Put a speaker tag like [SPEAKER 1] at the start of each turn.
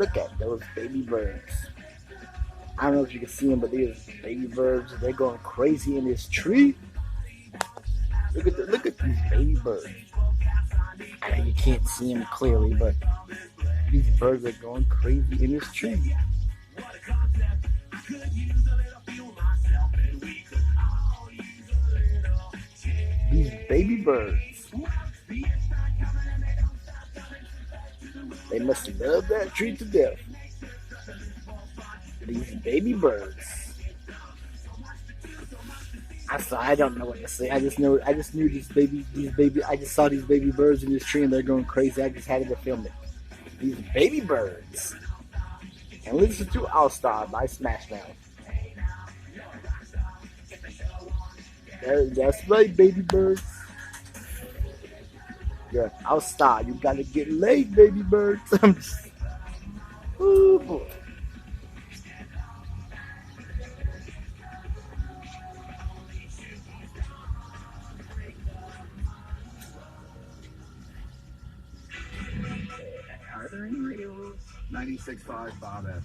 [SPEAKER 1] Look at those baby birds. I don't know if you can see them, but these baby birds, they're going crazy in this tree. Look at these baby birds. I know you can't see them clearly, but these birds are going crazy in this tree. These baby birds. They must love that tree to death. These baby birds. I don't know what to say. I just knew I just saw these baby birds in this tree and they're going crazy. I just had to film it. These baby birds. And listen to All Star by Smash Mouth. That's right, baby birds. Yeah, All Star. You gotta get laid, baby birds. Ooh, boy.
[SPEAKER 2] Are there any radios? 96.5 Bob FM.